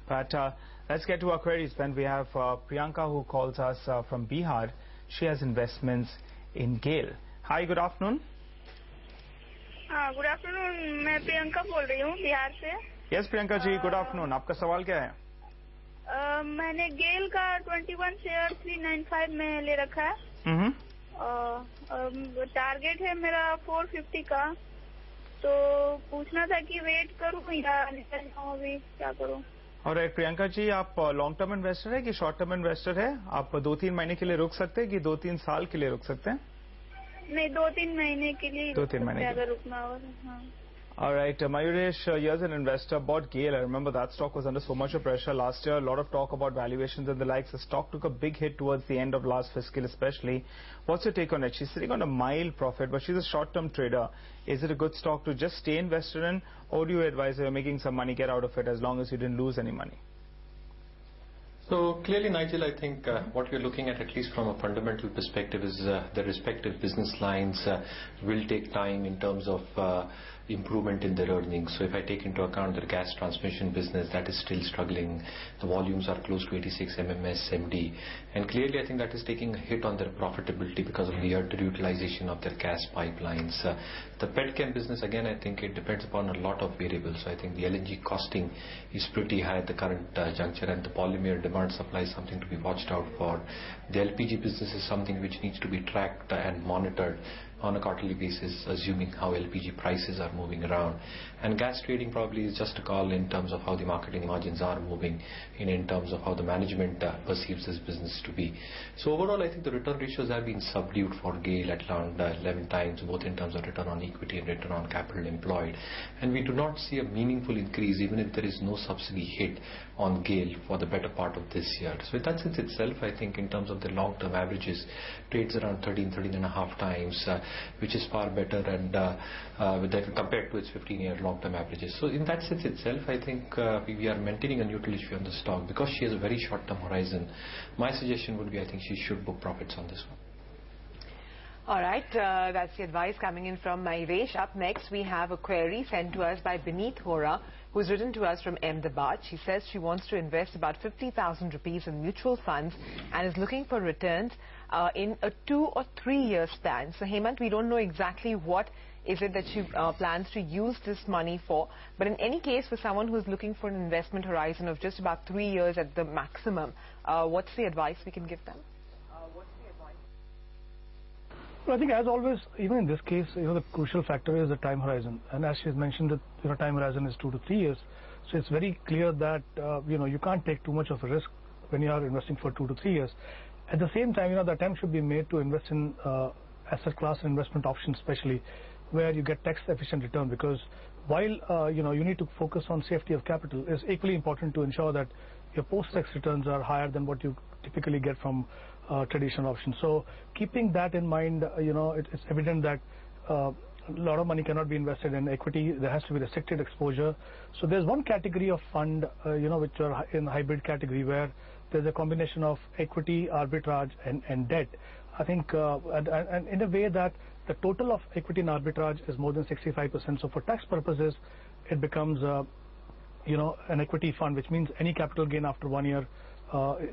But let's get to our queries. Then we have Priyanka, who calls us from Bihar. She has investments in GAIL. Hi, good afternoon. Good afternoon. मैं प्रियंका बोल रही हूँ बिहार से. Yes Priyanka ji, good afternoon. आपका सवाल क्या है? मैंने गेल का 21 शेयर 395 में ले रखा है. टारगेट है मेरा 450 का. तो पूछना था कि वेट करूँ या निकल जाऊँ, अभी क्या करूँ? और प्रियंका जी, आप लॉन्ग टर्म इन्वेस्टर है कि शॉर्ट टर्म इन्वेस्टर है? आप 2-3 महीने के लिए रुक सकते हैं कि 2-3 साल के लिए रुक सकते हैं? नहीं, 2-3 महीने के लिए. 2-3 महीने अगर रुकना हो. हाँ. All right, Mayuresh, here's an investor, bought GAIL. I remember that stock was under so much of pressure last year. A lot of talk about valuations and the likes. The stock took a big hit towards the end of last fiscal especially. What's your take on it? She's sitting on a mild profit, but she's a short-term trader. Is it a good stock to just stay invested in, or do you advise her making some money, get out of it as long as you didn't lose any money? So clearly, Nigel, I think what we're looking at least from a fundamental perspective, is the respective business lines will take time in terms of improvement in their earnings. So if I take into account the gas transmission business, that is still struggling. The volumes are close to 86 MMS MD. And clearly, I think that is taking a hit on their profitability because of the underutilization of their gas pipelines. The petchem business, again, I think it depends upon a lot of variables. So I think the LNG costing is pretty high at the current juncture, and the polymer demand supply is something to be watched out for. The LPG business is something which needs to be tracked and monitored on a quarterly basis, assuming how LPG prices are moving around. And gas trading probably is just a call in terms of how the marketing margins are moving, in terms of how the management perceives this business to be. So overall, I think the return ratios have been subdued for GAIL at around 11 times, both in terms of return on equity and return on capital employed. And we do not see a meaningful increase, even if there is no subsidy hit on GAIL for the better part of this year. So in that sense itself, I think in terms of the long-term averages, trades around 13.5 times, which is far better and compared to its 15-year long-term averages. So in that sense itself, I think we are maintaining a neutral issue on the stock because she has a very short-term horizon. My suggestion would be, I think she should book profits on this one. All right, that's the advice coming in from Mayuresh. Up next, we have a query sent to us by Beneath Hora, who's written to us from Ahmedabad. She says she wants to invest about 50,000 rupees in mutual funds and is looking for returns in a 2 or 3 year span. So, Hemant, we don't know exactly what is it that she plans to use this money for. But in any case, for someone who's looking for an investment horizon of just about 3 years at the maximum, what's the advice we can give them? Well, I think as always, even in this case, the crucial factor is the time horizon. And as she's mentioned, that time horizon is 2 to 3 years. So it's very clear that you can't take too much of a risk when you are investing for 2 to 3 years. At the same time, the attempt should be made to invest in asset class and investment options, especially where you get tax efficient return. Because while you need to focus on safety of capital, it's equally important to ensure that your post-tax returns are higher than what you typically get from traditional options. So keeping that in mind, it's evident that a lot of money cannot be invested in equity. There has to be restricted exposure. So there's one category of fund, which are in hybrid category, where there's a combination of equity, arbitrage, and debt. I think, and in a way that the total of equity and arbitrage is more than 65%. So for tax purposes, it becomes, an equity fund, which means any capital gain after 1 year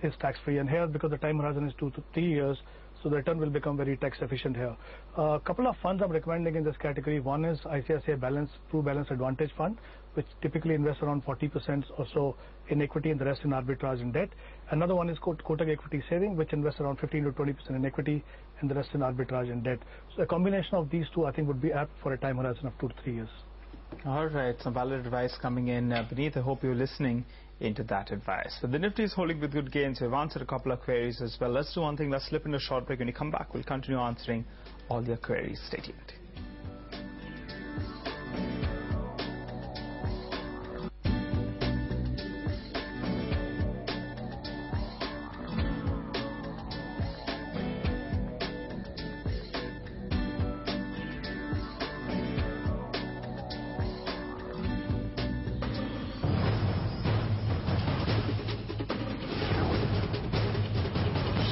is tax-free. And here, because the time horizon is 2 to 3 years, so the return will become very tax-efficient here. A couple of funds I'm recommending in this category. One is ICICI True Balance Advantage Fund, which typically invests around 40% or so in equity and the rest in arbitrage and debt. Another one is Kotak Equity Saving, which invests around 15 to 20% in equity and the rest in arbitrage and debt. So a combination of these two, I think, would be apt for a time horizon of 2 to 3 years. All right, some valid advice coming in. Beneath, I hope you're listening into that advice. So the Nifty is holding with good gains. We've answered a couple of queries as well. Let's do one thing. Let's slip into a short break. When you come back, we'll continue answering all your queries. Stay tuned.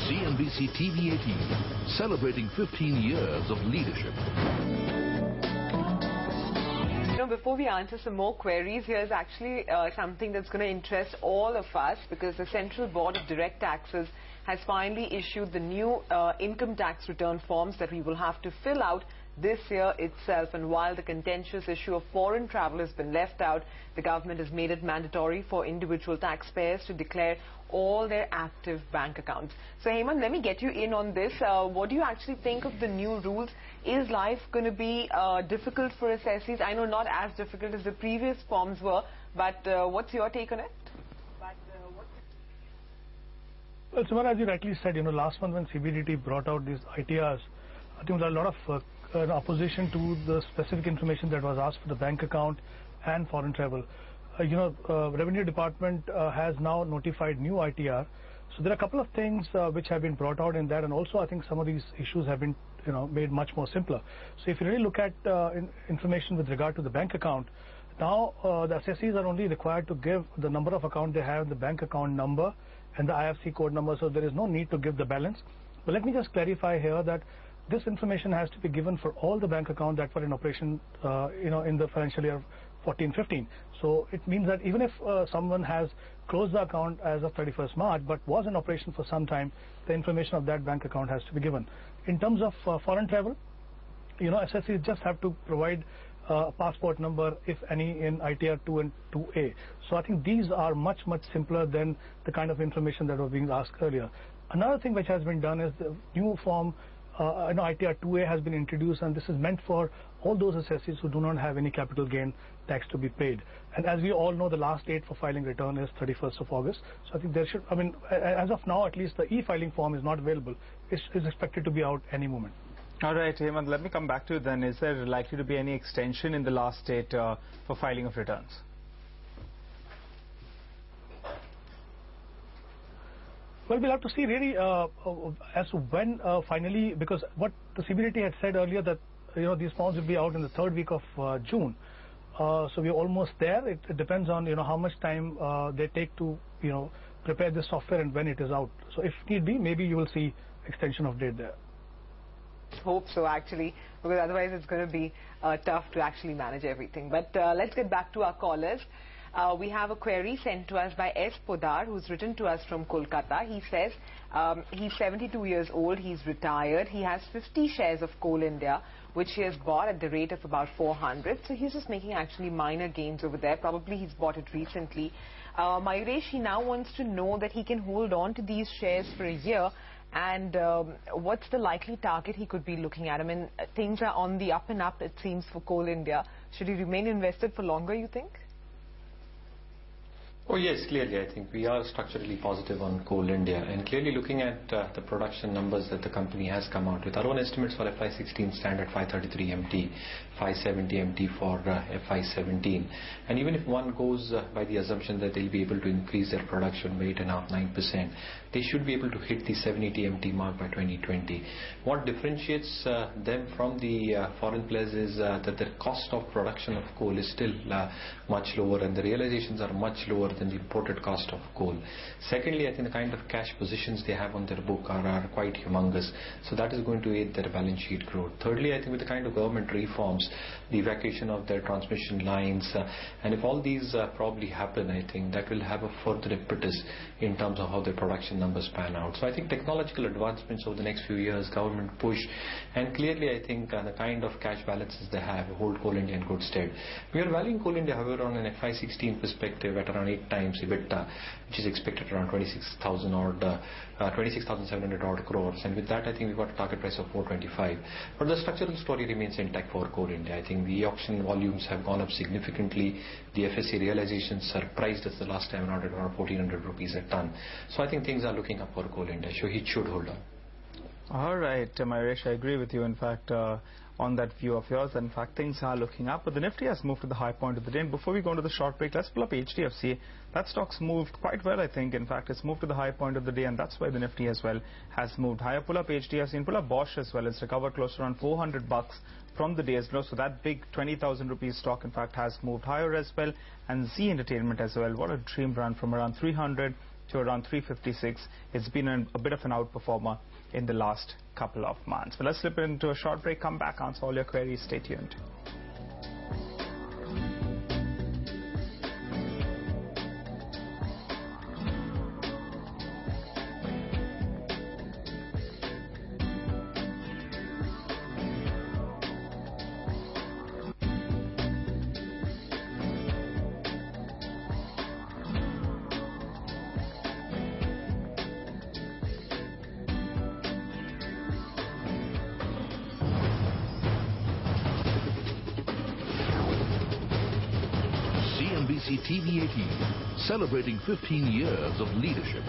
Cnbc TV 18, celebrating 15 years of leadership. before we answer some more queries, here's actually something that's going to interest all of us, because the Central Board of Direct Taxes has finally issued the new income tax return forms that we will have to fill out this year itself. And while the contentious issue of foreign travel has been left out, the government has made it mandatory for individual taxpayers to declare all their active bank accounts. So Hemant, let me get you in on this. What do you actually think of the new rules? Is life going to be difficult for assessees? I know not as difficult as the previous forms were, but what's your take on it? Well, so as you rightly said, last month when CBDT brought out these ITRs, I think there was a lot of opposition to the specific information that was asked for the bank account and foreign travel. Revenue Department has now notified new ITR. So there are a couple of things which have been brought out in that, and also I think some of these issues have been made much more simpler. So if you really look at information with regard to the bank account, now the assessees are only required to give the number of account they have, the bank account number and the IFSC code number, so there is no need to give the balance. But let me just clarify here that this information has to be given for all the bank accounts that were in operation in the financial year 14-15. So it means that even if someone has closed the account as of 31st March but was in operation for some time, the information of that bank account has to be given. In terms of foreign travel, assessees just have to provide a passport number, if any, in ITR 2 and 2A. So I think these are much simpler than the kind of information that was being asked earlier. Another thing which has been done is the new form ITR 2A has been introduced, and this is meant for all those assessees who do not have any capital gain tax to be paid. And as we all know, the last date for filing return is 31st of August. So I think there should, as of now, at least the e-filing form is not available. It's expected to be out any moment. All right, Hemant, let me come back to you then. Is there likely to be any extension in the last date for filing of returns? Well, we'll have to see really as to when finally, because what the CBDT had said earlier that these forms will be out in the third week of June. So we're almost there. It depends on how much time they take to prepare the software and when it is out. So if need be, maybe you will see extension of date there. Hope so, actually, because otherwise it's going to be tough to actually manage everything. But let's get back to our callers. We have a query sent to us by S. Podar, who's written to us from Kolkata. He says he's 72 years old, he's retired, he has 50 shares of Coal India, which he has bought at the rate of about 400. So he's just making actually minor gains over there. Probably he's bought it recently. Mayuresh, he now wants to know that he can hold on to these shares for a year, and what's the likely target he could be looking at? I mean, things are on the up and up, it seems, for Coal India. Should he remain invested for longer, you think? Oh yes, clearly I think we are structurally positive on Coal India, and clearly looking at the production numbers that the company has come out with. Our own estimates for FY16 stand at 533 MT, 570 MT for FY17, and even if one goes by the assumption that they'll be able to increase their production by 8.5–9%, they should be able to hit the 780 MT mark by 2020. What differentiates them from the foreign players is that the cost of production of coal is still much lower, and the realizations are much lower than the imported cost of coal. Secondly, I think the kind of cash positions they have on their book are quite humongous, so that is going to aid their balance sheet growth. Thirdly, I think with the kind of government reforms, the evacuation of their transmission lines, and if all these probably happen, I think that will have a further impetus in terms of how their production numbers pan out. So I think technological advancements over the next few years, government push, and clearly I think the kind of cash balances they have hold Coal India in good stead. We are valuing Coal India, however, on an FY16 perspective at around 8 times EBITDA, which is expected around 26,700 odd crores, and with that I think we've got a target price of 425. But the structural story remains intact for Coal India. I think the auction volumes have gone up significantly. The FSC realizations are priced as the last time around at around 1400 rupees a ton. So I think things are looking up for Coal India, so it should hold on. All right, Mayuresh, I agree with you, in fact, on that view of yours. In fact, things are looking up, but the Nifty has moved to the high point of the day. And before we go into the short break, let's pull up HDFC. That stock's moved quite well, I think. In fact, it's moved to the high point of the day, and that's why the Nifty as well has moved higher. Pull up HDFC and pull up Bosch as well. It's recovered close to around 400 bucks from the day's low. So that big 20,000 rupees stock, in fact, has moved higher as well. And Z Entertainment as well. What a dream run from around 300 to around 356. It's been a bit of an outperformer in the last couple of months. But let's slip into a short break, come back, answer all your queries. Stay tuned. Cnbc TV 18, celebrating 15 years of leadership.